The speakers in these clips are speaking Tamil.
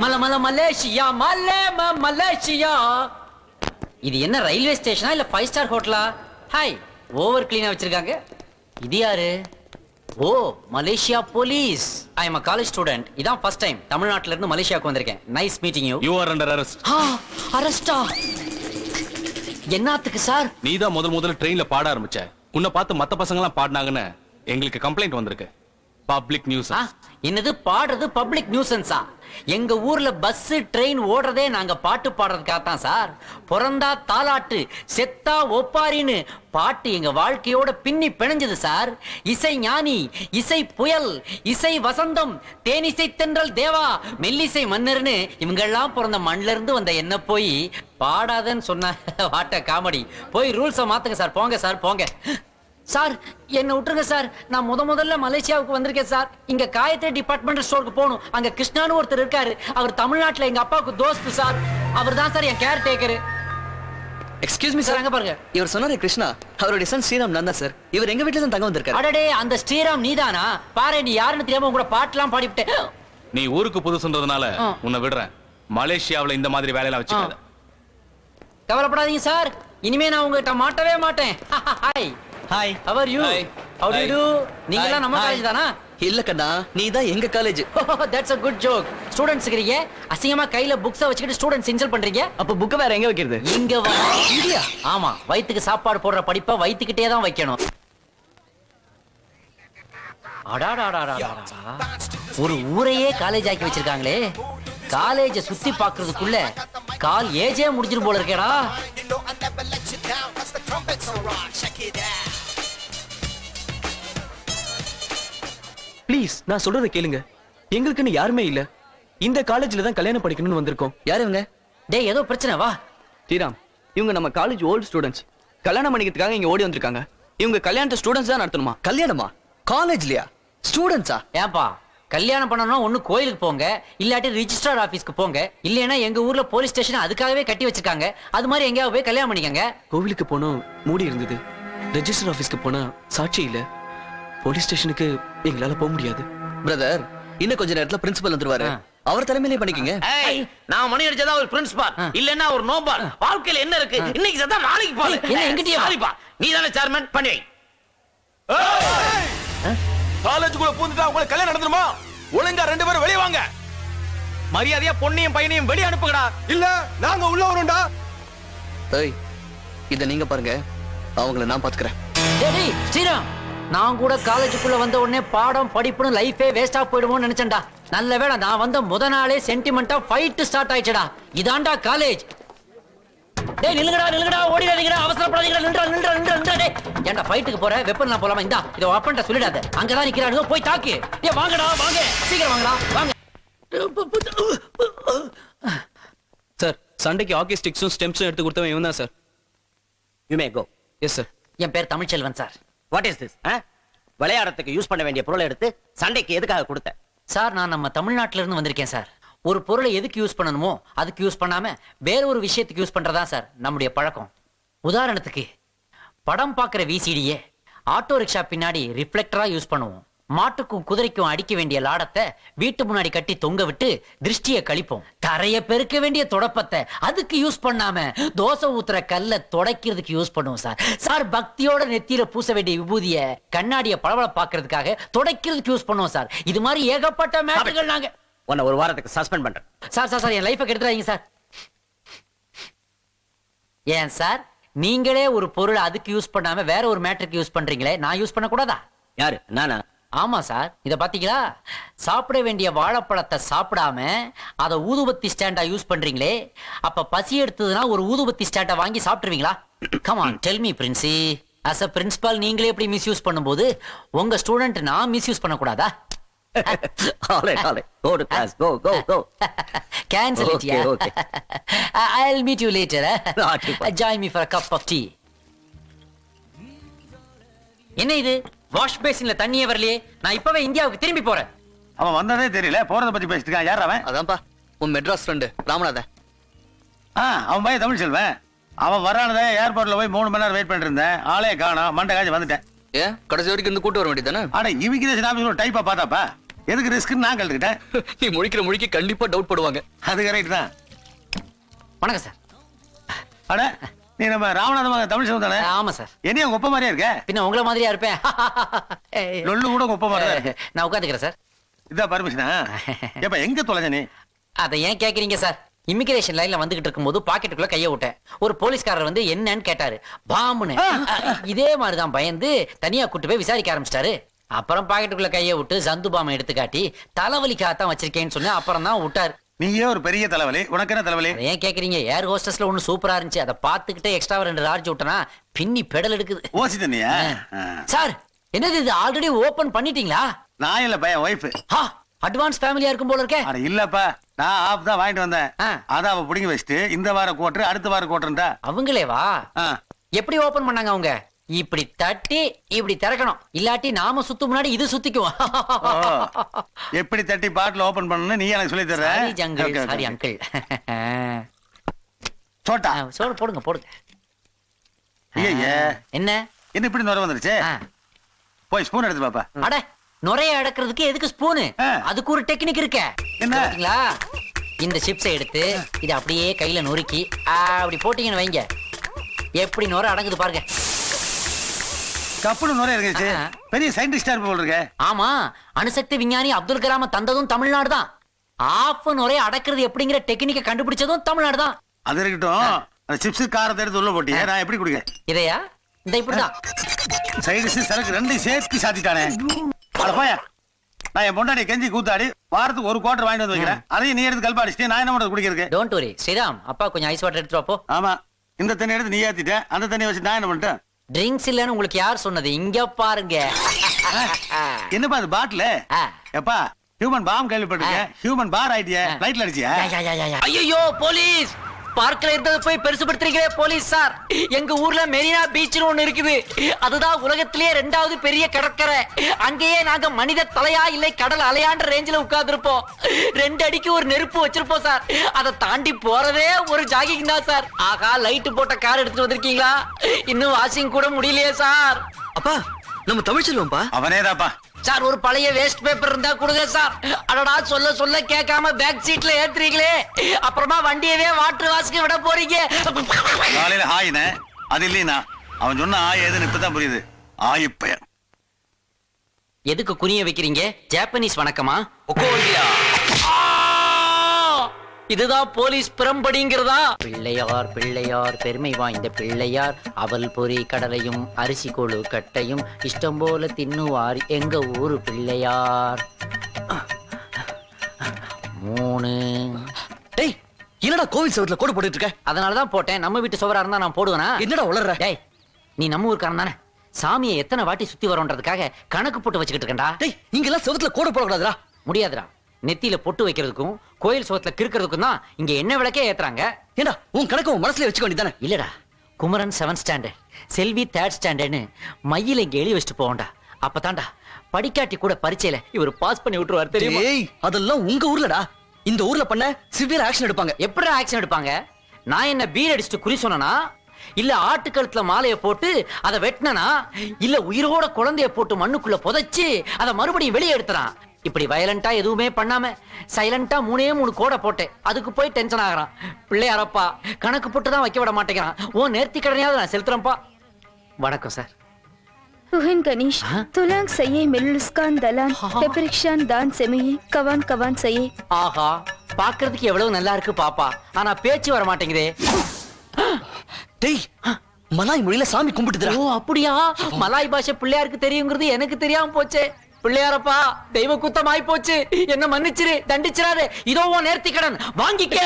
Malaysia Malaysia. இது என்ன ரயில்வே ஸ்டேஷனா இல்ல 5 ஸ்டார் ஹோட்டலா? ஹாய், ஓவர் கிளீனா வச்சிருக்காங்க. இது யாரு? ஓ, Malaysia police. I am a college student. இதான் ஃபர்ஸ்ட் டைம் தமிழ்நாட்டுல இருந்து மலேசியாக்கு வந்திருக்கேன். Nice meeting you. You are under arrest. அரஸ்டா? என்னத்துக்கு சார்? நீ தான் முதல்ல ட்ரெயின்ல பாட ஆரம்பிச்ச. உன்னை பார்த்து மத்த பசங்க எல்லாம் பாடினாங்கன்னு எங்களுக்கு கம்ப்ளைண்ட் வந்திருக்கு. Public news. என்னது பாடுறது பப்ளிக் நியூசன்ஸா? எங்க ஊர்ல பஸ் ட்ரெயின் ஓடுறதே நாங்க பாட்டு பாடுறதுக்காக தான் சார். பிறந்தா தாலாட்டு, செத்தா ஒப்பாரின்னு பாட்டு எங்க வாழ்க்கையோட பின்னி பிணைஞ்சது சார். இசை ஞானி, இசை புயல், இசை வசந்தம், தேனிசை தென்றல் தேவா, மெல்லிசை மன்னர்னு இவங்கெல்லாம் பிறந்த மண்ல இருந்து வந்த என்ன போய் பாடாதன்னு சொன்ன வாட்ட காமெடி. போய் ரூல்ஸை மாத்துங்க சார். போங்க சார், போங்க சார். என்ன விட்டுருங்க சார். நான் முதல்ல மலேசியாவுக்கு வந்திருக்கேன் சார். இங்க காயத்ரி டிபார்ட்மெண்டல் ஸ்டோருக்கு போகணும். அங்க கிருஷ்ணான்னு ஒருத்தர் இருக்காரு. அவர் தமிழ்நாட்டுல எங்க அப்பாவுக்கு தோஸ்து சார். அவர் தான் சார் என் caretaker. Excuse me sir, அங்க பாருங்க. இவர் சொன்னாரு கிருஷ்ணா, அவருடைய சன் ஸ்ரீராம் நான் தான் சார். இவர் எங்க வீட்டுல தான் தங்க வந்திருக்காரு. அடடே, அந்த ஸ்ரீராம் நீதானா? பாரு, நீ யாருன்னு தெரியாம உங்களோட பாட்டுலாம் பாடிவிட்டேன். நீ ஊருக்கு புதுசுன்றதுனால உன்னை விடுறேன். மலேசியாவுல இந்த மாதிரி வேலையெல்லாம் வச்சுக்காத. கவலைப்படாதீங்க சார். இனிமே நான் உங்ககிட்ட மாட்டவே மாட்டேன். Hi. Hi. How are you? How do you do? நீங்கலாம் நம்ம காலேஜ் தானா? இல்ல கண்ணா, நீ தான் எங்க college. That's a good joke. Students இருக்கீங்க, அசிங்கமா கையில புக்ஸ வச்சுக்கிட்டு ஸ்டூடண்ட்ஸ் இன்சல்ட் பண்றீங்க. அப்ப புக் வேற எங்க வைக்கிறது? இங்க வா. இங்கயா? ஆமா, வயித்துக்கு சாப்பாடு போடுற படிப்பை வயித்துக்கிட்டே தான் வைக்கணும். அடாடாடாடா, ஒரு ஊரையே காலேஜ் ஆக்கி வச்சிருக்காங்களே. காலேஜ சுத்தி பாக்குறதுக்குள்ள கால் ஏஜே முடிஞ்சிரும் போல இருக்கேடா. ப்ளீஸ், நான் சொல்றத கேளுங்க. எங்களுக்குன்னு யாருமே இல்ல. இந்த காலேஜ்ல தான் கல்யாணம் படிக்கணும்னு வந்திருக்கோம். யாரு இவங்க? டேய், ஏதோ பிரச்சனை. வா. ஸ்ரீராம், இவங்க நம்ம காலேஜ் ஓல்ட் ஸ்டூடண்ட்ஸ். கல்யாணம் பண்ணிக்கிறதுக்காக இங்க ஓடி வந்திருக்காங்க. இவங்க கல்யாணத்தை ஸ்டூடண்ட்ஸ் தான் நடத்தணுமா? கல்யாணமா? காலேஜ்லயா? ஸ்டூடண்ட்ஸா? ஏன்பா, கல்யாணம் பண்ணனும் ஒண்ணு கோயிலுக்கு போங்க, இல்லாட்டி ரிஜிஸ்ட்ரார் ஆபீஸ்க்கு போங்க, இல்லைன்னா எங்க ஊர்ல போலீஸ் ஸ்டேஷன் அதுக்காகவே கட்டி வச்சிருக்காங்க. அது மாதிரி எங்கேயாவது போய் கல்யாணம் பண்ணிக்கங்க. கோவிலுக்கு போனோம், மூடி இருந்தது. ரெஜிஸ்டர் ஆபீஸ்க்கு போனா சாட்சி இல்ல. போலீஸ் ஸ்டேஷனுக்கு எங்களால போக முடியாது. பிரதர், இன்னும் கொஞ்ச நேரத்துல பிரின்சிபல் வந்துருவாரு. அவர் தலைமையிலே பண்ணிக்கங்க. நான் மணி அடிச்சதா ஒரு பிரின்சிபால், இல்லன்னா ஒரு நோபால். வாழ்க்கையில என்ன இருக்கு? இன்னைக்கு சத்தா நாளைக்கு பாரு. என்ன எங்கிட்டயே சாரிப்பா, நீ தானே சேர்மன், பண்ணி வை. காலேஜுக்குள்ள பூந்துட்டா உங்களுக்கு கல்யாணம் நடந்துருமா? ஒழுங்கா 2 பேரும் வெளிய வாங்க. மரியாதையா பொண்ணையும் பையனையும் வெளிய அனுப்புங்கடா. இல்ல நாங்க உள்ள வரோம்டா. ஏய், இத நீங்க பாருங்க, அவங்கள நான் பாத்துக்கறேன். டேய் ஸ்ரீராம், நான் கூட காலேஜுக்குள்ள வந்த உடனே பாடம் படிப்புன்னு லைஃபே வேஸ்டா போயிடுமோன்னு நினைச்சேன்டா. நல்ல வேளை நான் வந்த முத நாளே சென்டிமெண்டா ஃபைட் ஸ்டார்ட் ஆயிடுச்சுடா. இதான்டா காலேஜ். டேய் நில்லுங்கடா, ஓடிடாதீங்கடா, அவசரப்படாதீங்கடா, நில்லுடா. டேய், ஏன்டா ஃபைட்டுக்கு போற? வெப்பன்லாம் போலாமா? இந்தா, இத அப்பன்ட்ட சொல்லிடாத. அங்கதான் நிக்கிறானுங்க, போய் தாக்கு. டேய் வாங்கடா, வாங்க, சீக்கிரம் வாங்கடா, வாங்க. சார், சண்டைக்கு ஹாக்கி ஸ்டிக்ஸும் ஸ்டெம்ப்ஸும் எடுத்து கொடுத்தவன் இவன் தான் sir. You may go. Yes sir. என் பேர் Tamilselvan sir. What is this? விளையாடத்துக்கு யூஸ் பண்ண வேண்டிய பொருளை எடுத்து சண்டைக்கு எதுக்காக கொடுத்த? சார், நான் நம்ம தமிழ்நாட்டுல இருந்து வந்திருக்கேன் சார். ஒரு பொருளை எதுக்கு யூஸ் பண்ணணுமோ அதுக்கு யூஸ் பண்ணாம வேற ஒரு விஷயத்துக்கு யூஸ் பண்றதா சார் நம்முடைய பழக்கம். உதாரணத்துக்கு, படம் பார்க்கிற விசிடியே ஆட்டோ ரிக்ஷா பின்னாடி ரிஃப்ளெக்டரா யூஸ் பண்ணுவோம். மாட்டுக்கும் குதிரைக்கும் அடிக்க வேண்டிய லாடத்தை வீட்டு முன்னாடி கட்டி தொங்க விட்டு திருஷ்டியை கழிப்போம். தரைய பெருக்க வேண்டிய தொடப்பத்தை அதுக்கு யூஸ் பண்ணாம தோசை ஊத்துற கல்ல துடைக்கிறதுக்கு யூஸ் பண்ணுவோம் சார். சார், பக்தியோட நெத்தியில பூச வேண்டிய விபூதிய கண்ணாடிய பளபள பாக்குறதுக்காக துடைக்கிறதுக்கு யூஸ் பண்ணுவோம் சார். இது மாதிரி ஏகப்பட்ட மேட்டர்கள் நாங்க. உன்னை ஒரு வாரத்துக்கு சஸ்பெண்ட் பண்றேன். சார், என் லைஃபை கெடுத்துறாதீங்க சார். ஏன் சார், நீங்களே ஒரு பொருள் அதுக்கு யூஸ் பண்ணாம வேற ஒரு மேட்டருக்கு யூஸ் பண்றீங்களே, நான் யூஸ் பண்ண கூடாதா? யாரு? நானா? ஆமா சார். இத பாத்தீங்களா? சாப்பிட வேண்டிய வாழைப்பழத்தை சாப்பிடாம அத ஊதுபத்தி ஸ்டாண்டா யூஸ் பண்றீங்களே, அப்ப பசி எடுத்ததுன்னா ஒரு ஊதுபத்தி ஸ்டாண்டா வாங்கி சாப்பிட்டுருவீங்களா? Come on, tell me princi. as a principal நீங்களே எப்படி மிஸ்யூஸ் பண்ணும்போது உங்க ஸ்டூடெண்ட் நான் மிஸ்யூஸ் பண்ண கூடாதா? All right. Go to class. Go. Cancel it, yeah. Okay. I'll meet you later. Join me for a cup of tea. என்ன இது? வாஷ் பேசின்ல தண்ணியே வரலையே. நான் இப்பவே இந்தியாவுக்கு திரும்பி போறேன். அவன் வந்ததே தெரியல, போறத பத்தி பேசிட்டு இருக்கான். யார் அவன்? அதான்ப்பா உன் மெட்ராஸ் ஃப்ரெண்டு ராமநாதன். அவன் பையன் தமிழ்ச்செல்வன். அவன் வரானதே ஏர்போர்ட்ல போய் 3 மணி நேரம் வெயிட் பண்ணிட்டு இருந்தேன். ஆளே காணோம். மண்டை காய்ச்சி வந்துட்டேன். ஏன் கடைசி வரைக்கும் இருந்து கூட்டு வர வேண்டியதானே? ஆனா இமிகிரேஷன் ஆபீஸ்ல டைப்பா பார்த்தாப்பா. எதுக்கு ரிஸ்க் நான் கழுதுக்கிட்டேன். நீ முழிக்க கண்டிப்பா டவுட் படுவாங்க. அது கரெக்ட் தான். வணக்கம் சார். அட நீ நம்ம ராமநாதன் தமிழ் செல்வம் தானே? ஆமா சார். என்னையும் உங்க ஒப்ப மாதிரியா இருக்க. பின்ன உங்கள மாதிரியா இருப்பேன். லொல்லு கூட உங்க ஒப்ப மாதிரியா இருக்கு. நான் உட்காந்துக்கிறேன் சார். இதான் பர்மிஷனா? ஏப்பா எங்க தொலைஞ்ச நீ? அதை ஏன் கேக்குறீங்க சார்? இமிகிரேஷன் லைன்ல வந்துகிட்டு இருக்கும்போது பாக்கெட்டுக்குள்ள கைய விட்டேன். ஒரு போலீஸ்காரர் வந்து என்னன்னு கேட்டாரு. பாம்புன்னு. இதே மாதிரிதான் பயந்து தனியா கூட்டு போய் விசாரிக்க ஆரம்பிச்சிட்டாரு. அப்புறம் பாக்கெட்டுக்குள்ள கைய விட்டு சந்து பாம்பை எடுத்து காட்டி தலைவலிக்காகத்தான் வச்சிருக்கேன்னு சொன்னேன். அப்புறம் தான் விட்டாரு. நீயே ஒரு பெரிய தலைவலி, உனக்கு என்ன தலைவலி? அதை ஏன் கேக்குறீங்க? ஏர் ஹோஸ்டஸ்ல ஒண்ணு சூப்பரா இருந்துச்சு. அதை பாத்துக்கிட்டே எக்ஸ்ட்ரா 2 ரார்ஜ் விட்டனா பின்னி பெடல் எடுக்குது. ஓசி தண்ணியா? சார் என்னது இது? ஆல்ரெடி ஓபன் பண்ணிட்டீங்களா? நான் இல்ல பையன் ஒய்ஃப். அட்வான்ஸ் ஃபேமிலியா இருக்கும் போல இருக்கே. அட இல்லப்பா, நான் ஆப் தான் வாங்கிட்டு வந்தேன். ஆ. அத அவ புடிங்கி வச்சிட்டு இந்த வாரம் கோட்டர் அடுத்த வாரம் கோட்டர்ண்டா. அவங்களேவா? எப்படி ஓபன் பண்ணாங்க அவங்க? இப்படி தட்டி இப்படி திறக்கணும். இல்லாட்டி நாம சுத்து முன்னாடி இது சுத்திக்கும். எப்படி தட்டி பாட்டில் ஓபன் பண்ணனும் நீ எனக்கு சொல்லி தர. Sorry jungle, sorry uncle. சோட்டா சோறு போடுங்க போடுங்க. ஐயே என்ன என்ன இப்படி நுர வந்துருச்சு? போய் ஸ்பூன் எடுத்து பாப்பா. அட நுரைய அடக்கிறதுக்கு எதுக்கு ஸ்பூனு? அதுக்கு ஒரு டெக்னிக் இருக்க. என்ன? பாத்தீங்களா? இந்த சிப்ஸை எடுத்து இத அப்படியே கையில நொறுக்கி அப்படி போட்டீங்கன்னு வைங்க, எப்படி நுரை அடங்குது பாருங்க. கப்புனு நுர இருந்துச்சு. பெரிய சயின்டிஸ்டா இருப்ப போல இருக்க. ஆமா, அணுசக்தி விஞ்ஞானி அப்துல் கலாம் தந்ததும் தமிழ்நாடு தான். ஆஃப் நுரைய அடக்கிறது எப்படிங்கிற டெக்னிக்கை கண்டுபிடிச்சதும் தமிழ்நாடு தான். அது இருக்கட்டும், அந்த சிப்ஸ் காரத்தை எடுத்து உள்ள போட்டியே, நான் எப்படி குடிக்க? இதையா? இந்த இப்படிதான் சைடிஸ் சரக்கு ரெண்டையும் சேர்த்து சாத்திட்டானே. அட போயா, நான் என் பொண்டாடி கெஞ்சி கூத்தாடி வாரத்துக்கு ஒரு குவார்டர் வாங்கிட்டு வந்து வைக்கிறேன். அதையும் நீ எடுத்து கல்பா அடிச்சிட்டு நான் என்ன பண்றது குடிக்கிறதுக்கு? Don't worry Sriram. அப்பா கொஞ்சம் ஐஸ் வாட்டர் எடுத்துட்டு வா போ. ஆமா, இந்த தண்ணி எடுத்து நீ ஏத்திட்ட, அந்த தண்ணி வச்சு நான் என்ன பண்ணிட்டேன்? ட்ரிங்க்ஸ் இல்லன்னு உங்களுக்கு யார் சொன்னது? இங்க பாருங்க. என்னப்பா அது பாட்டில்? எப்பா ஹியூமன் பாம் கேள்விப்பட்டிருக்கேன். ஹியூமன் பார் ஆயிட்டியா? லைட்ல அடிச்சியா? ஐயோ போலீஸ்! பார்க்கல இருந்தது போய் பெருசுபடுத்துறீங்களே போலீஸ் சார். எங்க ஊர்ல மெரினா பீச் ஒண்ணு இருக்குது. அதுதான் உலகத்திலேயே 2வது பெரிய கடற்கரை. அங்கேயே நாங்க மனித தலையா இல்லை கடல் அலையான்ற ரேஞ்சில உட்கார்ந்து இருப்போம். 2 அடிக்கு ஒரு நெருப்பு வச்சிருப்போம் சார். அதை தாண்டி போறதே ஒரு ஜாகிங் தான் சார். ஆகா, லைட் போட்ட கார் எடுத்துட்டு வந்திருக்கீங்களா? இன்னும் வாஷிங் கூட முடியலையே சார். அப்பா நம்ம தமிழ் செல்வம்பா. அவனேதாப்பா சார். ஒரு பழைய வேஸ்ட் பேப்பர் இருந்தா கொடுங்க சார். அடடா, சொல்ல சொல்ல கேட்காம பேக் சீட்ல ஏத்துறீங்களே. அப்புறமா வண்டியவே வாட்டர் வாஷ்க்கு விட போறீங்க. காலையில ஆயின அது இல்லைனா அவன் சொன்ன ஆய் ஏதுன்னு இப்பதான் புரியுது. ஆயிப்பயர் எதுக்கு குனிய வைக்கிறீங்க? ஜாப்பனீஸ் வணக்கமா? இதுதான் போலீஸ் பிரம்படிங்கிறதா? பிள்ளையார் பிள்ளையார் பெருமை வாய்ந்த பிள்ளையார், அவல் பொறி கடலையும் அரிசி கொழு கட்டையும் இஷ்டம் போல தின்னுவார் எங்க ஊரு பிள்ளையார். 3. டேய் என்னடா கோவில் செவத்துல கோடு போட்டுட்டு இருக்க? அதனாலதான் போட்டேன். நம்ம வீட்டு சுவரா இருந்தா நான் போடுவேனா? என்னடா உளறற? டேய், நீ நம்ம ஊருக்காரன் தானே? சாமியை எத்தனை வாட்டி சுத்தி வரோன்றதுக்காக கணக்கு போட்டு வச்சுக்கிட்டு இருக்கேன்டா. டேய் இங்கெல்லாம் செவத்துல கோடு போடக்கூடாதுடா. முடியாதுடா. நெத்தியில பொட்டு வைக்கிறதுக்கும் கோயில் சுவத்துல கிறுக்கிறதுக்கும் தான் இங்க என்ன விளக்கே ஏத்துறாங்க. ஏண்டா உன் கணக்கு உன் மனசுல வச்சுக்க வேண்டியதானே? இல்லடா, குமரன் 7th ஸ்டாண்டர்ட், செல்வி 3rd ஸ்டாண்டர்ட்னு மையில இங்க எழுதி வச்சுட்டு போவோம்டா. அப்பதான்டா படிக்காட்டி கூட பரீட்சையில இவர் பாஸ் பண்ணி விட்டுருவார் தெரியுமா? ஏய் அதெல்லாம் உங்க ஊர்லடா. இந்த ஊர்ல பண்ண சிவியர் ஆக்ஷன் எடுப்பாங்க. எப்படி ஆக்ஷன் எடுப்பாங்க? நான் என்ன பீர் அடிச்சுட்டு குறி சொன்னா, இல்ல ஆட்டுக்கழுத்துல மாலையை போட்டு அதை வெட்டினா, இல்ல உயிரோட குழந்தைய போட்டு மண்ணுக்குள்ள புதைச்சு அதை மறுபடியும் வெளியே எடுத்துறான். இப்படி வயலண்டா எதுவுமே பண்ணாம சைலண்டா 3 கோடை போட்டேன். அதுக்கு போய் டென்ஷன் ஆகுறான். பிள்ளையாரப்பா கணக்கு போட்டு தான் வைக்க விட மாட்டேங்கிறான். ஓ நேர்த்தி கடனையாவது நான் செலுத்துறேன்ப்பா. வணக்கம் sir. Tuhan Ganesh, tulang saya meluluskan dalam peperiksaan dan semai kawan-kawan saya. ஆஹா, பாக்குறதுக்கு எவ்வளவு நல்லா இருக்கு பாப்பா. ஆனா பேச்சு வர மாட்டேங்குதே. டேய் மலாய் மொழியில சாமி கும்பிட்டுதுடா. ஓ அப்படியா? மலாய் பாஷை பிள்ளையாருக்கு தெரியுங்கிறது எனக்கு தெரியாம போச்சே. பிள்ளையாரப்பா தெய்வ குத்தமாய் போச்சு. என்ன மன்னிச்சிரு, தண்டிச்சிராரு. இதோ உன் நேர்த்தி கடன் வாங்கிக்க.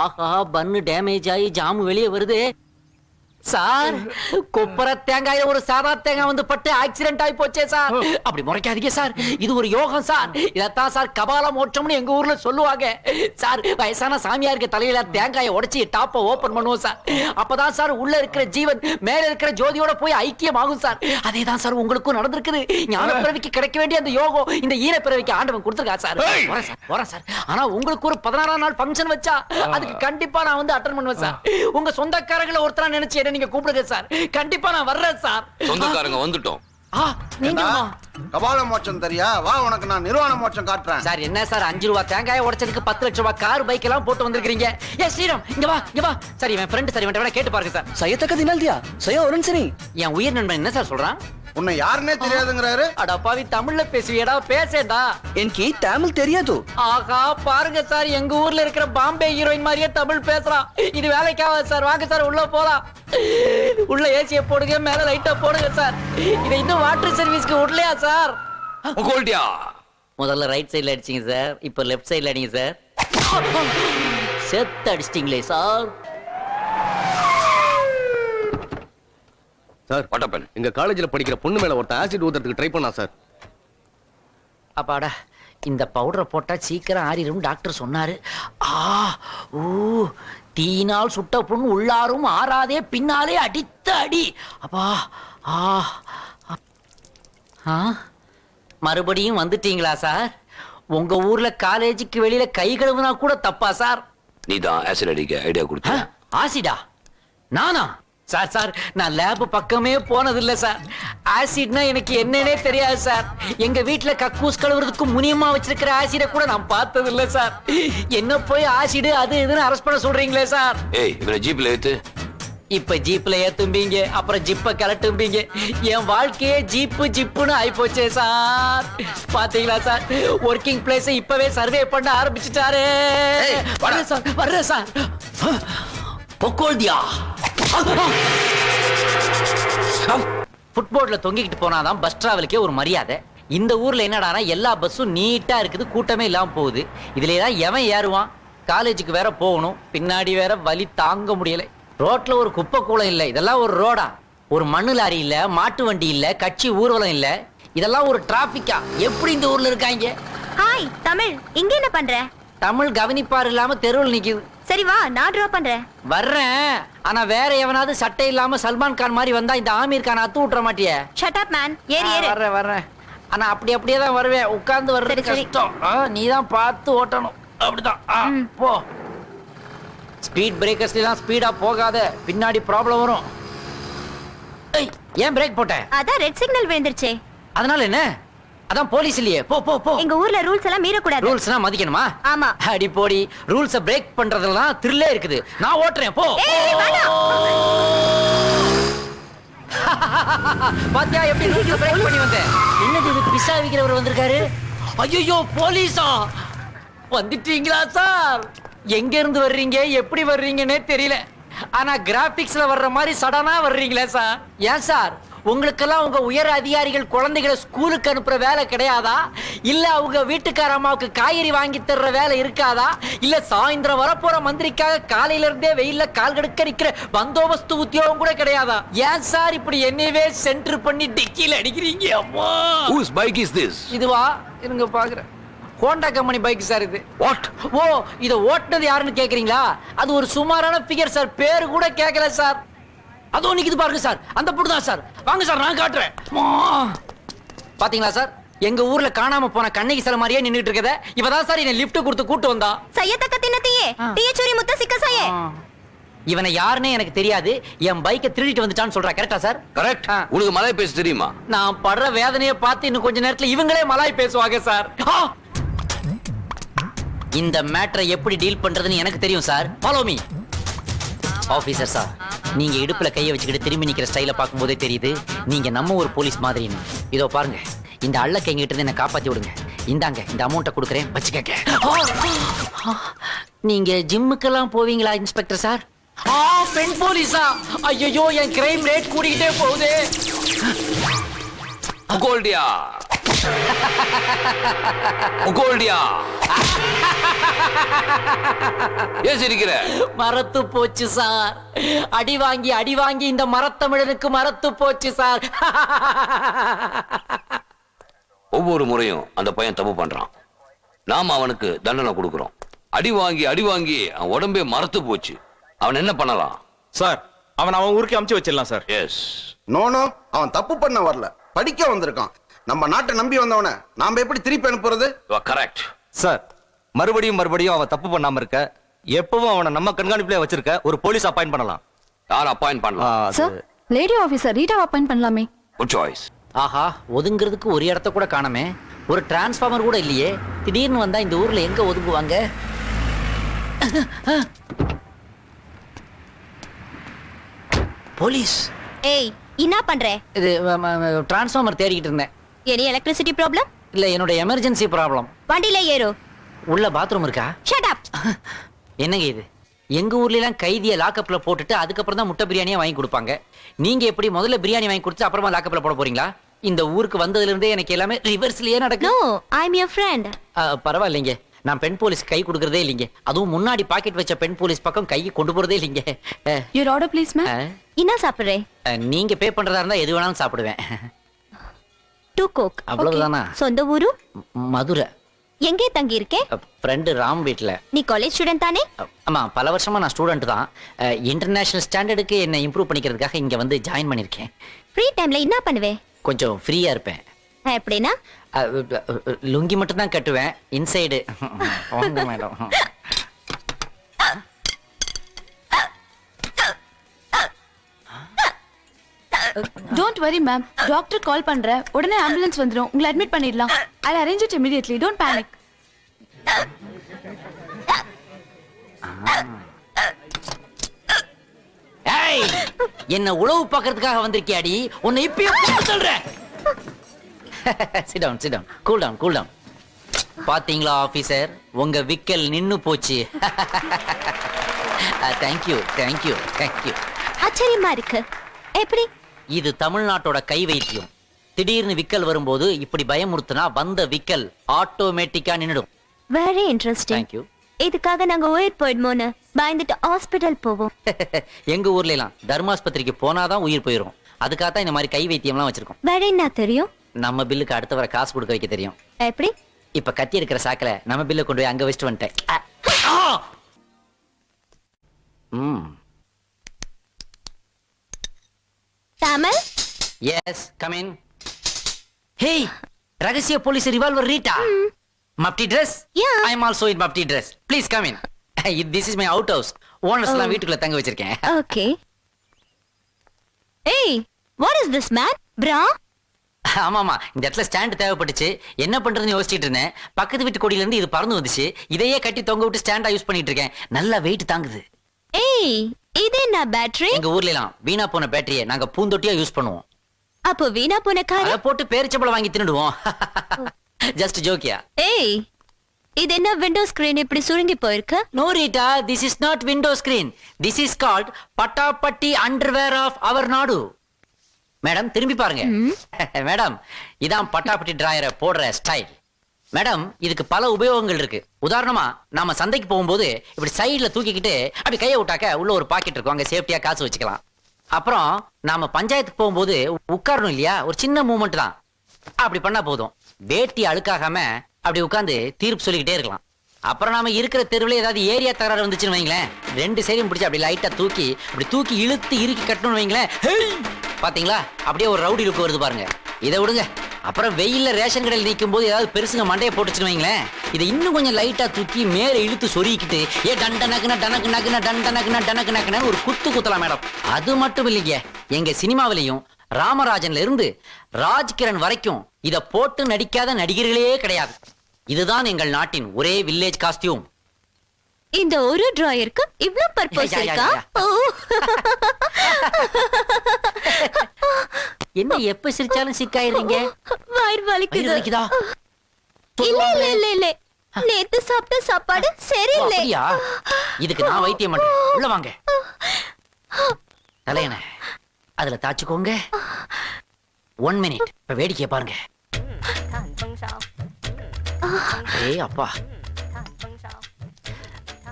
ஆஹா, பன்னு டேமேஜ் ஆகி ஜாமு வெளியே வருது சார். கொப்பர தேங்காயில ஒரு சாதா தேங்காய் வந்து பட்டு ஆக்சிடென்ட் ஆகி போச்சே சார். அப்படி முறைக்காதீங்க சார். இது ஒரு யோகம் சார். இதத்தான் சார் கபால மோட்சம்னு எங்க ஊர்ல சொல்லுவாங்க சார். வயசான சாமியாருக்கு தலையில தேங்காயை உடைச்சி டாப்ப ஓபன் பண்ணுவோம் சார். அப்பதான் சார் உள்ள இருக்கிற ஜீவன் மேல இருக்கிற ஜோதியோட போய் ஐக்கியமாகும் சார். அதேதான் சார் உங்களுக்கும் நடந்திருக்குது. ஞான பிறவிக்கு கிடைக்க வேண்டிய அந்த யோகம் இந்த ஈன பிறவிக்கு ஆண்டவன் கொடுத்திருக்கா சார். வரேன் சார். ஆனா உங்களுக்கு ஒரு 16ஆம் நாள் ஃபங்க்ஷன் வச்சா அதுக்கு கண்டிப்பா நான் வந்து அட்டெண்ட் பண்ணுவேன் சார். உங்க சொந்தக்காரங்களை ஒருத்தரா நினைச்சு என்ன நீங்க கூப்பிடுங்க சார். கண்டிப்பா நான் வர்றேன் சார். சொந்தக்காரங்க வந்துட்டோம். நீங்க கபால மோட்சம் தெரியா? வா, உனக்கு நான் நிர்வாண மோட்சம் காட்டுறேன். சார் என்ன சார் 5 ரூபா தேங்காய உடைச்சதுக்கு 10 லட்சம் ரூபாய் கார் பைக் எல்லாம் போட்டு வந்திருக்கீங்க. ஏ ஸ்ரீராம் இங்க வா இங்க வா. சார் இவன் ஃப்ரெண்ட் சார், இவன்ட்ட வேணா கேட்டு பாருங்க சார். சையத்தக்க தினால் தியா சையா ஒரு சரி. என் உயிர் நண்பன் என்ன சார் சொல்றான்? உன்னை யாருன்னே தெரியாதுங்கிறாரு. அட பாவி, தமிழ்ல பேசுவியடா, பேசேடா. எனக்கு தமிழ் தெரியாது. ஆகா பாருங்க சார், எங்க ஊர்ல இருக்கிற பாம்பே ஹீரோயின் மாதிரியே தமிழ் பேசுறான். இது வேலைக்காக சார். வாங்க சார் உள்ள போலாம். உள்ள ஏசிய போடுங்க, மேல லைட்டா போடுங்க சார். இதை இன்னும் வாட்டர் சர்வீஸ்க்கு விடலையா சார்? கோல்டியா முதல்ல ரைட் சைடுல அடிச்சீங்க சார், இப்ப லெஃப்ட் சைடுல அடிங்க சார். செத்து அடிச்சிட்டீங்களே சார். சார் பட்டப்பன் எங்க காலேஜ்ல படிக்கிற பொண்ணு மேல ஒருத்தன் ஆசிட் ஊத்துறதுக்கு ட்ரை பண்ணா சார். அப்பாடா, இந்த பவுடரை போட்டா சீக்கிரம் ஆறிடும் டாக்டர் சொன்னாரு. தீயினால் சுட்ட புண் உள்ளாரும் ஆறாதே, பின்னாலே அடித்த அடி. அப்பா மறுபடியும் வந்துட்டீங்களா சார்? உங்க ஊர்ல காலேஜுக்கு வெளியில கை கழுவுனா கூட தப்பா சார்? நீதான் ஆசிட் அடிக்க ஐடியா கொடுத்த. ஆசிடா? நானா? சார் சார், நான் லேப் பக்கமே போனதில்லை சார். ஆசிட்னா எனக்கு என்னன்னே தெரியாது சார். எங்க வீட்டுல கக்கூஸ் கழுவுறதுக்கு முனியமா வச்சிருக்கிற ஆசிட கூட நான் பார்த்ததில்லை சார். என்ன போய் ஆசிடு அது இதுன்னு அரெஸ்ட் பண்ண சொல்றீங்களே சார்? ஏய் இவனை ஜீப்ல ஏத்து. இப்ப ஜீப்ல ஏத்தும்பீங்க, அப்புறம் ஜிப்ப கலட்டும்பீங்க. என் வாழ்க்கையே ஜீப்பு ஜிப்புன்னு ஆயிப்போச்சே சார். பாத்தீங்களா சார், ஒர்க்கிங் பிளேஸ் இப்பவே சர்வே பண்ண ஆரம்பிச்சுட்டாரு. வர்றேன் சார், வர்றேன் சார். பொக்கோல்டியா ஃபுட்போர்ட்ல தொங்கிக்கிட்டு போனாதான் பஸ் டிராவலுக்கே ஒரு மரியாதை. இந்த ஊர்ல என்னடானா எல்லா பஸ்ஸும் நீட்டா இருக்குது, கூட்டமே இல்லாம போகுது. இதுலதான் எவன் ஏறுவான்? காலேஜுக்கு வேற போகணும், பின்னாடி வேற வலி தாங்க முடியல. ரோட்ல ஒரு குப்பை கூலம் இல்ல. இதெல்லாம் ஒரு ரோடா? ஒரு மண்ணு லாரி இல்ல, மாட்டு வண்டி இல்ல, கட்சி ஊர்வலம் இல்ல. இதெல்லாம் ஒரு டிராபிக்கா? எப்படி இந்த ஊர்ல இருக்காங்க? ஹாய் தமிழ், இங்க என்ன பண்ற? தமிழ் கவனிப்பார் இல்லாம தெருவில் நிக்குது. சரி வா, நான் டிராப் பண்றேன். வர்றேன். ஆனா வேற எவனாவது சட்டை இல்லாம சல்மான் கான் மாதிரி வந்தா இந்த ஆமீர் கான் அத்து விட்டுற மாட்டியே? ஷட் அப் மேன், ஏறு ஏறு. வர்றேன் வர்றேன். ஆனா அப்படியே தான் வருவேன். உட்கார்ந்து வர்றது சரி, சரி. கஷ்டம். நீ தான் பார்த்து ஓட்டணும். அப்படிதான் போ. ஸ்பீட் பிரேக்கர்ஸ்லாம் ஸ்பீடா போகாத, பின்னாடி ப்ராப்ளம் வரும். ஏன் பிரேக் போட்ட? அதான் ரெட் சிக்னல் விழுந்துருச்சே. அதனால என்ன? அதான் போலீஸ் இல்லையே. போ போ போ. எங்க ஊர்ல ரூல்ஸ் எல்லாம் மீற கூடாது. ரூல்ஸ்னா மதிக்கணுமா? ஆமா. அடி போடி, ரூல்ஸ பிரேக் பண்றதெல்லாம் த்ரில்லே இருக்குது. நான் ஓட்டுறேன், போ. பாத்தியா எப்படி ரூல்ஸ பிரேக் பண்ணி வந்தேன்? என்னது இது, பிசா விக்கிறவர் வந்திருக்காரு? ஐயோ போலீஸா? வந்துட்டீங்களா சார்? எங்க இருந்து வர்றீங்க, எப்படி வர்றீங்கன்னே தெரியல. ஆனா கிராபிக்ஸ்ல வர்ற மாதிரி சடனா வர்றீங்களே சார். ஏன் சார், உங்களுக்கெல்லாம் உங்க உயர் அதிகாரிகள் குழந்தைகளை ஸ்கூலுக்கு அனுப்புற வேலை கிடையாதா? இல்ல அவங்க வீட்டுக்கார அம்மாவுக்கு காய்கறி வாங்கி தர்ற வேலை இருக்காதா? இல்ல சாயந்தரம் வரப்போற மந்திரிக்காக காலையில இருந்தே வெயில்ல கால் கடுக்க நிக்கிற பந்தோபஸ்து உத்தியோகம் கூட கிடையாதா? ஏன் சார் இப்படி என்னையவே சென்டர் பண்ணி டிக்கில அடிக்கிறீங்க? அம்மா, whose bike is this? இதுவா? இருங்க பாக்குறேன். ஹோண்டா கம்பெனி பைக் சார் இது. What? ஓ, இத ஓட்டுனது யாருன்னு கேக்குறீங்களா? அது ஒரு சுமாரான ஃபிகர் சார், பேரு கூட கேட்கல சார். அதோ நிக்குது பாருங்க சார், அந்த பொண்ணு தான் சார். வாங்க சார், நான் காட்டுறேன். பாத்தீங்களா சார், எங்க ஊர்ல காணாம போன கண்ணகி சிலை மாதிரியே நின்னுட்டு இருக்கத இவதான் சார் என்ன லிஃப்ட் கொடுத்து கூட்டு வந்தா. சையத்தக்க தின்னத்தியே தீயச்சூரி முத்த சிக்க சையே. இவனை யாருன்னே எனக்கு தெரியாது. என் பைக்கை திருடிட்டு வந்துட்டான்னு சொல்றா. கரெக்டா சார்? கரெக்ட். உனக்கு மலாய் பேச தெரியுமா? நான் படுற வேதனையை பார்த்து இன்னும் கொஞ்ச நேரத்துல இவங்களே மலாய் பேசுவாங்க சார். இந்த மேட்டரை எப்படி டீல் பண்றதுன்னு எனக்கு தெரியும் sir. Follow me. Officer sir, நீங்க இடுப்புல கையை வச்சுக்கிட்டு திரும்பி நிக்கிற ஸ்டைல பார்க்கும்போதே தெரியுது நீங்க நம்ம ஒரு போலீஸ் மாதிரின்னு. இதோ பாருங்க, இந்த அள்ளக்க எங்கிட்ட இருந்து என்ன காப்பாத்தி விடுங்க. இந்தாங்க, இந்த அமௌண்ட்டை கொடுக்குறேன், வச்சுக்கங்க. நீங்க ஜிம்முக்கெல்லாம் போவீங்களா இன்ஸ்பெக்டர் சார்? பெண் போலீஸா? ஐயோ, என் கிரைம் ரேட் கூடிக்கிட்டே போகுது. கோல்டியா கோல்டியா ஏன் சிரிக்கிற? மரத்து போச்சு சார். அடி வாங்கி இந்த மரத்தமிழனுக்கு மரத்து போச்சு சார். ஒவ்வொரு முறையும் அந்த பையன் தப்பு பண்றான், நாம அவனுக்கு தண்டனை கொடுக்கிறோம். அடி வாங்கி அவன் உடம்பே மரத்து போச்சு. அவன் என்ன பண்ணலாம் சார்? அவன் ஊருக்கு அமுச்சு வச்சிடலாம் சார். எஸ். நோ, அவன் தப்பு பண்ண வரல, படிக்க வந்திருக்கான். நம்ம நாட்டை நம்பி வந்தவன நாம எப்படி திருப்பி அனுப்புறது? Correct sir. மறுபடியும் அவன் தப்பு பண்ணாம இருக்க, எப்பவும் அவனை நம்ம கண்காணிப்புல வச்சிருக்க ஒரு போலீஸ் அப்பாயிண்ட் பண்ணலாம். யார் அப்பாயிண்ட் பண்ணலாம்? Sir lady officer Rita appoint பண்ணலாமே. Good choice. ஆஹா, ஒதுங்கிறதுக்கு ஒரு இடத்த கூட காணமே, ஒரு டிரான்ஸ்ஃபார்மர் கூட இல்லையே. திடீர்னு வந்தா இந்த ஊர்ல எங்க ஒதுங்குவாங்க? போலீஸ். ஏய் என்ன பண்ற? இது டிரான்ஸ்ஃபார்மர் தேடிக்கிட்டு இருந்தேன். Any electricity problem? இல்ல, என்னோட எமர்ஜென்சி ப்ராப்ளம். வண்டியில ஏறு. உள்ள பாத்ரூம் இருக்கா? Shut up. என்னங்க இது? எங்க ஊர்ல எல்லாம் கைதியை லாக்கப்ல போட்டுட்டு அதுக்கப்புறம் தான் முட்டை பிரியாணியா வாங்கி கொடுப்பாங்க. நீங்க எப்படி முதல்ல பிரியாணி வாங்கி கொடுத்து அப்புறமா லாக்கப்ல போட போறீங்களா? இந்த ஊருக்கு வந்ததுல இருந்தே எனக்கு எல்லாமே ரிவர்ஸ்லயே நடக்குது. No, I am your friend. பரவாயில்லைங்க, நான் பெண் போலீஸ் கை கொடுக்கறதே இல்லைங்க. அதுவும் முன்னாடி பாக்கெட் வச்ச பெண் போலீஸ் பக்கம் கை கொண்டு போறதே இல்லைங்க. Your order please ma'am. என்ன சாப்பிடுறே? நீங்க பே பண்றதா இருந்தா எது வேணாலும் சாப்பிடுவேன். 2 கோக். அவ்வளவுதானா? சொந்த ஊரு? மதுரை. எங்கே தங்கி இருக்கே? ஃப்ரெண்டு ராம் வீட்ல. நீ காலேஜ் ஸ்டூடெண்ட் தானே? ஆமா, பல வருஷமா நான் ஸ்டூடெண்ட் தான். இன்டர்நேஷனல் ஸ்டாண்டர்டுக்கு என்ன இம்ப்ரூவ் பண்ணிக்கிறதுக்காக இங்க வந்து ஜாயின் பண்ணிருக்கேன். ஃப்ரீ டைம்ல என்ன பண்ணுவே? கொஞ்சம் ஃப்ரீயா இருப்பேன். எப்படின்னா? லுங்கி மட்டும் தான் கட்டுவேன், இன்சைடு வாங்க madam. Don't worry ma'am, doctor call பண்ற உடனே ஆம்புலன்ஸ் வந்துரும். உங்களை அட்மிட் பண்ணிடலாம். I arrange it immediately. Don't panic. ஏய், என்ன உளவு பார்க்கிறதுக்காக வந்திருக்கியாடி? உன்னை இப்பயே சொல்றேன். Sit down, sit down. Cool down, cool down. பாத்தீங்களா ஆபீசர், உங்க விக்கல் நின்னு போச்சு. Thank you, thank you, thank you. ஆச்சரியமா இருக்கு. எப்படி? இது தமிழ்நாட்டோட கை வைத்தியம். திடீர்னு விக்கல் வரும்போது இப்படி பயமுறுத்துனா வந்த விக்கல் ஆட்டோமேட்டிக்கா நின்னுடும். Very interesting. Thank you. இதுக்காக நாங்க உயிர் போயிடுமோன்னு பயந்துட்டு ஹாஸ்பிடல் போவோம். எங்க ஊர்ல எல்லாம் தர்மாஸ்பத்திரிக்கு போனாதான் உயிர் போயிரும். அதுக்காக தான் இந்த மாதிரி கை வைத்தியம்லாம் வச்சிருக்கோம். வேற என்ன தெரியும்? நம்ம பில்லுக்கு அடுத்த வர காசு கொடுக்க வைக்க தெரியும். எப்படி? இப்ப கத்தி எடுக்கிற சாக்கல நம்ம பில்ல கொண்டு போய் அங்க வச்சுட்டு வந்துட்டேன். Tamil? Yes, come in. Hey, ரகசிய police revolver Rita. Mufti Dress? Yeah. I am also in mufti Dress. Please come in. This is my out house. Owners எல்லாம் வீட்டுக்குள்ள தங்க வச்சிருக்கேன். ஓகே. ஏய், what is this man? Bra? ஆமாமா, இந்த இடத்துல ஸ்டாண்ட் தேவைப்பட்டுச்சு. என்ன பண்றதுன்னு யோசிச்சுட்டு இருந்தேன். பக்கத்து வீட்டு கொடியில இருந்து இது பறந்து வந்துச்சு. இதையே கட்டி தொங்க விட்டு ஸ்டாண்டா யூஸ் பண்ணிட்டு இருக்கேன். நல்லா வெயிட் தாங்குது. ஏய், இது என்ன பேட்டரி? எங்க ஊர்ல எல்லாம் வீணா போன பேட்டரியை நாங்க பூந்தொட்டியா யூஸ் பண்ணுவோம். அப்போ வீணா போன கார் அத போட்டு பேரிச்சம்பளம் வாங்கி தின்னுடுவோம். ஜஸ்ட் ஜோக்கியா. ஏய், இது என்ன விண்டோ ஸ்கிரீன் இப்படி சுருங்கி போயிருக்கு? No Rita, this is not window screen. This is called பட்டாப்பட்டி underwear of our நாடு. மேடம் திரும்பி பாருங்க. மேடம், இதான் பட்டாப்பட்டி டிராயரை போடுற ஸ்டைல். மேடம், இதுக்கு பல உபயோகங்கள் இருக்கு. உதாரணமா, நாம சந்தைக்கு போகும்போது இப்படி சைடுல தூக்கிக்கிட்டு அப்படி கையை விட்டாக்க உள்ள ஒரு பாக்கெட் இருக்கும், அங்க சேஃப்டியா காசு வச்சுக்கலாம். அப்புறம் நாம பஞ்சாயத்துக்கு போகும்போது உட்காரணும் இல்லையா, ஒரு சின்ன மூமெண்ட் தான். அப்படி பண்ணா போதும், வேட்டி அழுக்காகாம அப்படி உட்கார்ந்து தீர்ப்பு சொல்லிக்கிட்டே இருக்கலாம். அப்புறம் நாம இருக்கிற தெருவுல ஏதாவது ஏரியா தகராறு வந்துச்சுன்னு வைங்களேன், 2 சைடும் பிடிச்சி அப்படி லைட்டா தூக்கி இழுத்து இறுக்கி கட்டணும்னு வைங்களேன். பாத்தீங்களா, அப்படியே ஒரு ரவுடி லுக் வருது பாருங்க. இதை விடுங்க. அப்புறம் வெயில்ல ரேஷன் கடையில் நிற்கும் போது ஏதாவது பெருசுங்க மண்டையை போட்டுச்சுன்னு வைங்களேன், இதை இன்னும் கொஞ்சம் லைட்டா தூக்கி மேல இழுத்து சொருகிக்கிட்டு டண்ட நக்குன டனக்கு நக்குன டண்ட நக்குன டனக்கு நக்குன ஒரு குத்தலாம் மேடம். அது மட்டும் இல்லைங்க, எங்க சினிமாவிலையும் ராமராஜன்ல இருந்து ராஜ்கிரண் வரைக்கும் இத போட்டு நடிக்காத நடிகர்களே கிடையாது. இதுதான் எங்கள் நாட்டின் ஒரே வில்லேஜ் காஸ்டியூம். இந்த ஒரு டிராயருக்கு இவ்ளோ பர்பஸ் இருக்கா? என்ன எப்ப சிரிச்சாலும் சிக்காயிரீங்க? வயிறு வலிக்குது. வலிக்குதா? இல்ல நேத்து சாப்பிட்ட சாப்பாடு சரியில்லை. அப்படியா? இதுக்கு நான் வைத்தியம் பண்றேன். உள்ள வாங்க. தலையணை அதுல தாச்சுக்கோங்க. 1 minute. இப்ப வேடிக்கைய பாருங்க. ஏய் அப்பா,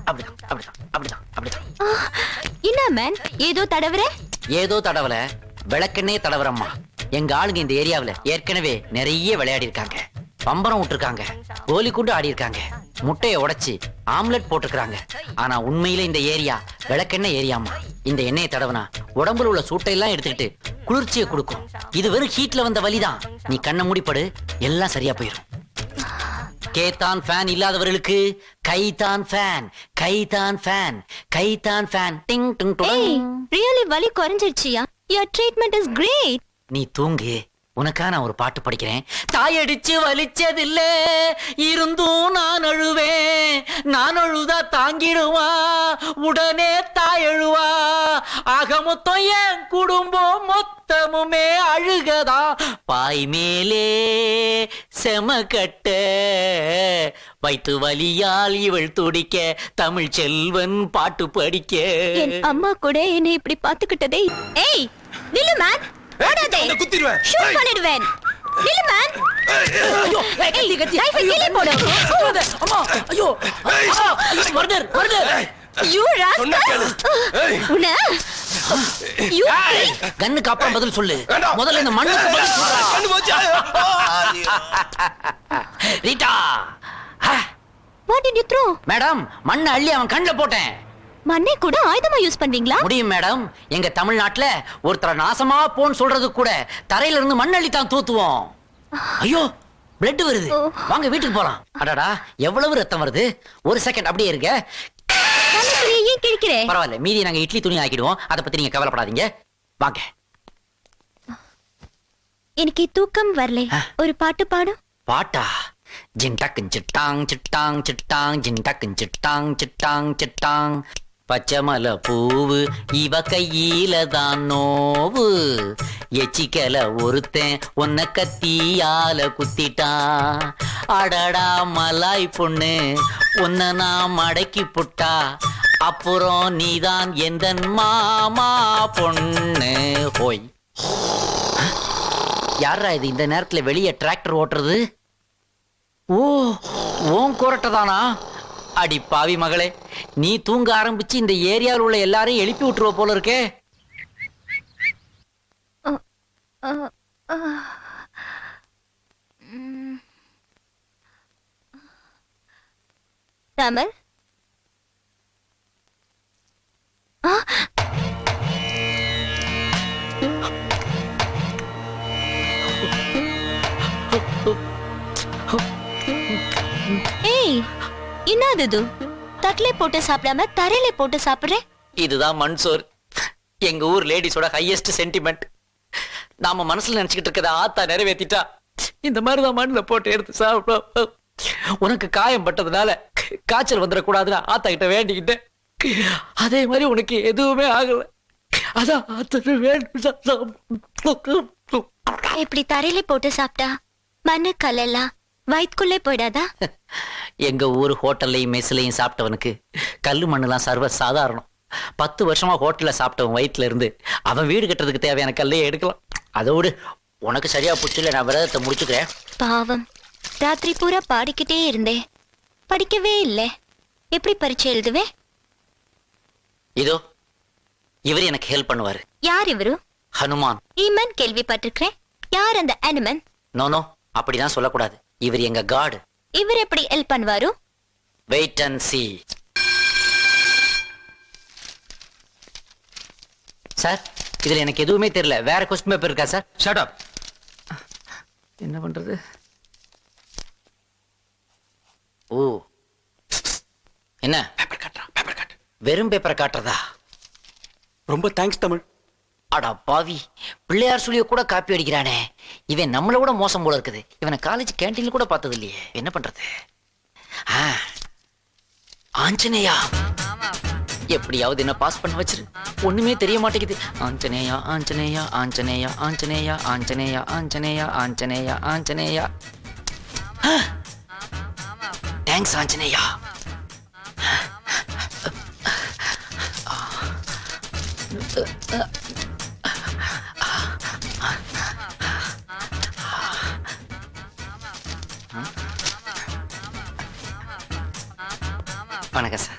அப்படிதான். என்ன மேன், ஏதோ தடவற? ஏதோ தடவல, விளக்கெண்ணே தடவரம்மா. எங்க ஆளுங்க இந்த ஏரியாவுல ஏற்கனவே நிறைய விளையாடி இருக்காங்க. பம்பரம் விட்டுருக்காங்க, கோலி குண்டு ஆடி இருக்காங்க, முட்டையை உடைச்சு ஆம்லெட் போட்டுருக்காங்க. ஆனா உண்மையில இந்த ஏரியா விளக்கெண்ணெய் ஏரியாமா. இந்த எண்ணெயை தடவனா உடம்புல உள்ள சூட்டையெல்லாம் எடுத்துக்கிட்டு குளிர்ச்சியை கொடுக்கும். இது வெறும் ஹீட்ல வந்த வலிதான். நீ கண்ணை மூடிப்படு, எல்லாம் சரியா போயிடும். கேத்தான் ஃபேன் இல்லாதவர்களுக்கு கைதான் ஃபேன், கைதான் ஃபேன், கைதான் ஃபேன். டிங் டிங் ஏய் டுங். ரியலி வலி குறைஞ்சிருச்சியா? Your treatment is great. நீ தூங்கு, உனக்கா நான் ஒரு பாட்டு படிக்கிறேன். தாயடிச்சு வலிச்சதில்ல, இருந்தும் நான் அழுவேன். நான் அழுதா தாங்கிடுவா, உடனே தாயழுவா. ஆக மொத்தம் என் குடும்பம் மொத்தமுமே அழுகதா. பாய் மேலே செமக்கட்ட, வைத்து வலியால் இவள் துடிக்க, தமிழ் செல்வன் பாட்டு படிக்க. என் அம்மா கூட என்னை இப்படி பாத்துக்கிட்டதே. ஏய் நில்லு மேன், ஓடாதே. குத்திடுவேன். ஷூட் பண்ணிடுவேன். நில்லு மேன். ஐயோ, கத்தி கத்தி. லைஃபை கீழே போடு. அம்மா, ஐயோ, மர்டர் மர்டர். You rascal. உன்னை யூ கண்ணுக்கு அப்புறம் பதில் சொல்லு. வேண்டாம். முதல்ல இந்த மண்ணுக்கு பதில் சொல்றா. கண்ணு போச்சு. Rita. What did you throw? Madam, மண்ணை அள்ளி அவன் கண்ணுல போட்டேன். மண்ணை கூட ஆயுதமா யூஸ் பண்றீங்களா? முடியும் மேடம். எங்க தமிழ்நாட்டுல ஒருத்தர நாசமா போன்னு சொல்றது கூட தரையில இருந்து மண்ணள்ளி தான் தூத்துவோம். ஐயோ, பிளட் வருது. வாங்க வீட்டுக்கு போலாம். அடடா, எவ்வளவு ரத்தம் வருது. ஒரு செகண்ட் அப்படியே இருங்க. கண்ணத்துல ஏன் கிழிக்கிறே? பரவாயில்ல, மீதி நாங்க இட்லி துணி ஆக்கிடுவோம். அதை பத்தி நீங்க கவலைப்படாதீங்க. வாங்க. எனக்கு தூக்கம் வரல. ஒரு பாட்டு பாடு. பாட்டா? ஜின்டக்கு சிட்டாங் சிட்டாங் சிட்டாங், ஜின்டக்கு சிட்டாங் சிட்டாங் சிட்டாங். பச்சைமலை பூவு இவ கையில தான் நோவு. எச்சிக்கல ஒருத்தன் உன்னை கத்தியால குத்திட்டான். அடடா மலாய் பொண்ணு, உன்னை நான் மடக்கி புட்டா. அப்புறம் நீதான் எந்தன் மாமா பொண்ணு. ஹோய், யாரா இது இந்த நேரத்துல வெளியே டிராக்டர் ஓட்டுறது? ஓ, ஓன் கொரட்டை தானா? அடி பாவி மகளே, நீ தூங்க ஆரம்பிச்சு இந்த ஏரியாவில் உள்ள எல்லாரையும் எழுப்பி விட்டுருவ போல இருக்கே. தமிழ் ஏய், என்னது இது? தட்டிலே போட்டு சாப்பிடாம தரையில போட்டு சாப்பிடுறேன். இதுதான் மண் சோறு. எங்க ஊர் லேடிஸோட ஹையஸ்ட் சென்டிமெண்ட். நாம மனசுல நினைச்சுக்கிட்டு இருக்கத ஆத்தா நிறைவேத்திட்டா இந்த மாதிரிதான் மண்ணுல போட்டு எடுத்து சாப்பிடும். உனக்கு காயம் பட்டதுனால காய்ச்சல் வந்துடக்கூடாதுன்னு ஆத்தா கிட்ட வேண்டிக்கிட்டேன். அதே மாதிரி உனக்கு எதுவுமே ஆகல. அதான் ஆத்தா வேண்டும். இப்படி தரையில போட்டு சாப்பிட்டா மண்ணு கல்லெல்லாம் வயிற்றுக்குள்ளே போயிடாதா? எங்க ஊர் ஹோட்டல்லையும் மெஸ்லையும் சாப்பிட்டவனுக்கு கல்லு மண்ணுலாம் சர்வ சாதாரணம். 10 வருஷமா ஹோட்டல்ல சாப்பிட்டவன் வயிற்றுல இருந்து அவன் வீடு கட்டுறதுக்கு தேவையான கல்லையே எடுக்கலாம். அதோடு உனக்கு சரியா புடிச்சல, நான் விரதத்தை முடிச்சுக்கிறேன். பாவம், ராத்திரி பூரா பாடிக்கிட்டே இருந்தேன், படிக்கவே இல்லை. எப்படி பரீட்சை எழுதுவேன்? இதோ இவர் எனக்கு ஹெல்ப் பண்ணுவாரு. யார் இவரு? ஹனுமான். ஈமன் கேள்விப்பட்டிருக்கிறேன். யார் அந்த அனிமன்? நோ, அப்படிதான் சொல்லக்கூடாது. இவர் எங்க காட். இவர் எப்படி ஹெல்ப் பண்ணுவாரு? Wait and see. சார், இதுல எனக்கு எதுவுமே தெரியல. வேற கொஸ்டின் பேப்பர் இருக்கா சார்? Shut up. என்ன பண்றது? ஓ, என்ன பேப்பர் கட்றா, பேப்பர் கட். வெறும் பேப்பரை காட்டுறதா? ரொம்ப தேங்க்ஸ் தமிழ். அடா பாவி, பிள்ளையார் சொல்லிய கூட காப்பி அடிக்கிறானே. இவன் நம்மள கூட மோசம் போல இருக்குது. இவனை காலேஜ் கேண்டீன்ல கூட பார்த்தது இல்லையே. என்ன பண்றது? ஆஞ்சநேயா, எப்படியாவது என்ன பாஸ் பண்ண வச்சிரு. ஒண்ணுமே தெரிய மாட்டேங்குது. ஆஞ்சநேயா ஆஞ்சநேயா ஆஞ்சநேயா ஆஞ்சநேயா ஆஞ்சநேயா ஆஞ்சநேயா ஆஞ்சநேயா ஆஞ்சநேயா. தேங்க்ஸ் ஆஞ்சநேயா. வணக்கம் சார்.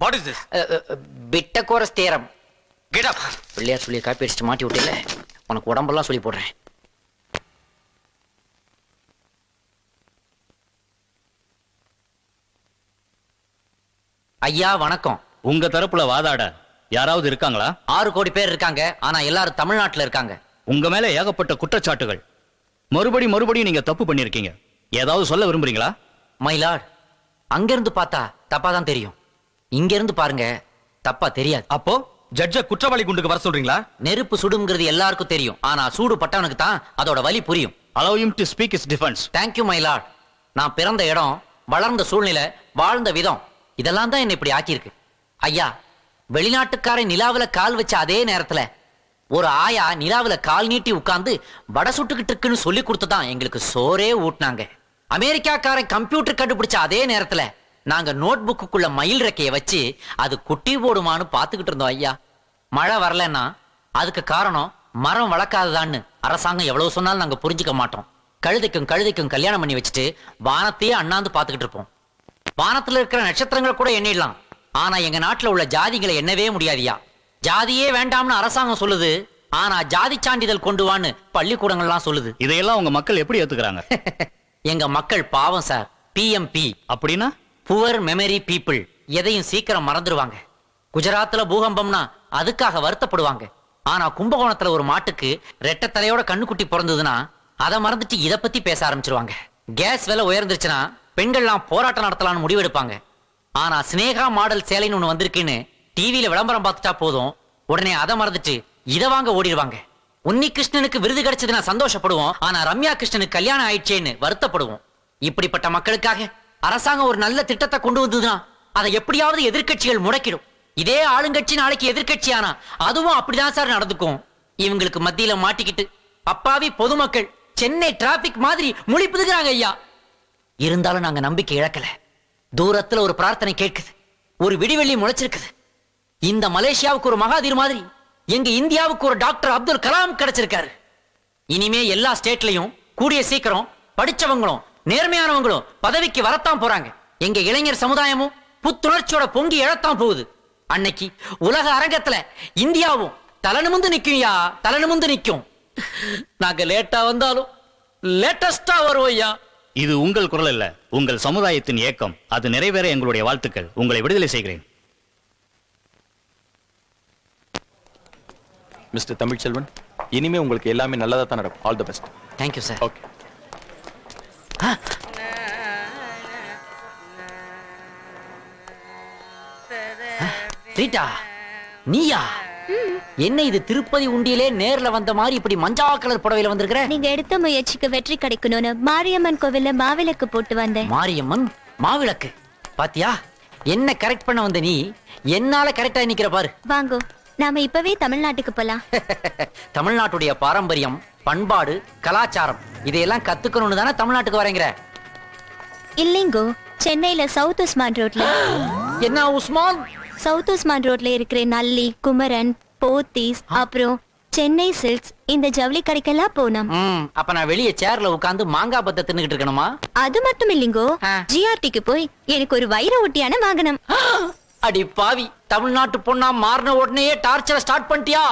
What is this? Pythagoras theorem. Get up. Pillaiyar சொல்லி காப்பி அடிச்சுட்டு மாட்டி விட்டல, உனக்கு உடம்பெல்லாம் சொல்லி போடுறேன். ஐயா வணக்கம். உங்க தரப்புல வாதாட யாராவது இருக்காங்களா? 6 கோடி பேர் இருக்காங்க. ஆனா எல்லாரும் தமிழ்நாட்டுல இருக்காங்க. உங்க மேல ஏகப்பட்ட குற்றச்சாட்டுகள். மறுபடியும் நீங்க தப்பு பண்ணிருக்கீங்க. ஏதாவது சொல்ல விரும்புறீங்களா? மயிலாட், அங்கிருந்து பார்த்தா தப்பா தான் தெரியும். இங்க இருந்து பாருங்க, தப்பா தெரியாது. அப்போ ஜட்ஜ குற்றவாளி குண்டுக்கு வர சொல்றீங்களா? நெருப்பு சுடுங்கிறது எல்லாருக்கும் தெரியும். ஆனா சூடு பட்டவனுக்கு தான் அதோட வலி புரியும். Allow him to speak his defense. Thank you my lord. நான் பிறந்த இடம், வளர்ந்த சூழ்நிலை, வாழ்ந்த விதம் இதெல்லாம் தான் என்ன இப்படி ஆக்கியிருக்கு. ஐயா, வெளிநாட்டுக்காரன் நிலாவுல கால் வச்ச அதே நேரத்துல ஒரு ஆயா நிலாவுல கால் நீட்டி உட்கார்ந்து வடை சுட்டுக்கிட்டு இருக்குன்னு சொல்லி கொடுத்துதான் எங்களுக்கு சோறே ஊட்டினாங்க. அமெரிக்காக்காரன் கம்ப்யூட்டர் கண்டுபிடிச்ச அதே நேரத்துல நாங்க நோட் புக்குள்ள மயில் ரெக்கைய வச்சு அது குட்டி போடுமான்னு பாத்துக்கிட்டு இருந்தோம். ஐயா, மழை வரலன்னா அதுக்கு காரணம் மரம் வளர்க்காததான்னு அரசாங்கம் எவ்வளவு சொன்னாலும் நாங்க புரிஞ்சுக்க மாட்டோம். கழுதைக்கும் கல்யாணம் பண்ணி வச்சுட்டு வானத்தையே அண்ணாந்து பாத்துக்கிட்டு இருப்போம். வானத்துல இருக்கிற நட்சத்திரங்களை கூட எண்ணிடலாம். ஆனா எங்க நாட்டுல உள்ள ஜாதிகளை எண்ணவே முடியாதியா. ஜாதியே வேண்டாம்னு அரசாங்கம் சொல்லுது. ஆனா ஜாதி சான்றிதழ் கொண்டு வான்னு பள்ளிக்கூடங்கள்லாம் சொல்லுது. இதையெல்லாம் உங்க மக்கள் எப்படி ஏத்துக்கிறாங்க? எங்க மக்கள் பாவம் சார். PMP அப்படின்னா புவர் மெமரி பீப்புள். எதையும் சீக்கிரம் மறந்துடுவாங்க. குஜராத்ல பூகம்பம்னா அதுக்காக வருத்தப்படுவாங்க. ஆனா கும்பகோணத்துல ஒரு மாட்டுக்கு ரெட்டை தலையோட கண்ணுக்குட்டி பிறந்ததுன்னா அதை மறந்துட்டு இத பத்தி பேச ஆரம்பிச்சிருவாங்க. கேஸ் விலை உயர்ந்துருச்சுன்னா பெண்கள்லாம் போராட்டம் நடத்தலாம்னு முடிவெடுப்பாங்க. ஆனா ஸ்னேகா மாடல் சேலைன்னு ஒண்ணு வந்திருக்குன்னு டிவியில விளம்பரம் பார்த்துட்டா போதும், உடனே அதை மறந்துட்டு இதை வாங்க ஓடிடுவாங்க. உன்னி கிருஷ்ணனுக்கு விருது கிடைச்சதுன்னா சந்தோஷப்படுவோம். ஆனா ரம்யா கிருஷ்ணனுக்கு கல்யாணம் ஆயிடுச்சேன்னு வருத்தப்படுவோம். இப்படிப்பட்ட மக்களுக்காக அரசாங்கம் ஒரு நல்ல திட்டத்தை கொண்டு வந்ததுன்னா அதை எப்படியாவது எதிர்க்கட்சிகள் முடக்கிடும். இதே ஆளுங்கட்சி நாளைக்கு எதிர்க்கட்சி ஆனா அதுவும் அப்படிதான் சார் நடந்துக்கும். இவங்களுக்கு மத்தியில மாட்டிக்கிட்டு அப்பாவி பொதுமக்கள் சென்னை டிராபிக் மாதிரி முழிப்புதுகிறாங்க ஐயா. இருந்தாலும் நாங்க நம்பிக்கை இழக்கல. தூரத்துல ஒரு பிரார்த்தனை கேட்குது, ஒரு விடிவெள்ளி முளைச்சிருக்குது. இந்த மலேசியாவுக்கு ஒரு மகாதீர் மாதிரி எங்க இந்தியாவுக்கு ஒரு டாக்டர் அப்துல் கலாம் கிடைச்சிருக்காரு. இனிமே எல்லா ஸ்டேட்லயும் கூடிய சீக்கிரம் படிச்சவங்களும் நேர்மையானவங்களும் பதவிக்கு வரத்தான் போறாங்க. எங்க இளைஞர் சமுதாயமும் புத்துணர்ச்சியோட பொங்கி எழத்தான் போகுது. அன்னைக்கு உலக அரங்கத்துல இந்தியாவும் தலனுமுந்து நிக்கும். தலனுமுந்து நிக்கும். நாங்க லேட்டா வந்தாலும் லேட்டஸ்டா வருவோம் ஐயா. இது உங்கள் குரல் அல்ல, உங்கள் சமுதாயத்தின் ஏக்கம். அது நிறைவேற எங்களுடைய வாழ்த்துக்கள். உங்களை விடுதலை செய்கிறேன். மிஸ்டர் தமிழ்ச்செல்வன், இனிமே உங்களுக்கு எல்லாமே நல்லதா தான் நடக்கும். All the best. Thank you sir. Okay. Rita, நீயா? என்ன இது திருப்பதி உண்டியிலே நேர்ல வந்த மாதிரி இப்படி மஞ்சா கலர் புடவையில வந்திருக்கிற? நீங்க எடுத்த முயற்சிக்கு வெற்றி கிடைக்கணும்னு மாரியம்மன் கோவில்ல மாவிளக்கு போட்டு வந்தேன். மாரியம்மன் மாவிளக்கு பாத்தியா? என்ன கரெக்ட் பண்ண வந்த நீ என்னால கரெக்டா நிக்கிற பாரு. வாங்கோ, நாம இப்பவே தமிழ்நாட்டுக்கு போலாம். தமிழ்நாட்டுடைய பாரம்பரியம், பண்பாடு, கலாச்சாரம் இதையெல்லாம் கத்துக்கணும்னு தானே தமிழ்நாட்டுக்கு வரேங்கிற? இல்லைங்கோ, சென்னையில சவுத் உஸ்மான் ரோட்ல. என்ன உஸ்மான்? சவுத் உஸ்மான் ரோட்ல இருக்கிற நல்லி, குமரன், போத்தீஸ், அப்புறம் சென்னை சில்க்ஸ் இந்த ஜவுளி கடைக்கெல்லாம் போனோம். அப்ப நான் வெளியே சேர்ல உட்கார்ந்து மாங்காய் பத்த தின்னுகிட்டு இருக்கணுமா? அது மட்டும் இல்லைங்கோ, GRTக்கு போய் எனக்கு ஒரு வைர ஒட்டியான வாங்கணும். அடி பாவி, தமிழ்நாட்டு பொண்ணா மாறின உடனே டார்ச்சரை ஸ்டார்ட் பண்ணிட்டியா?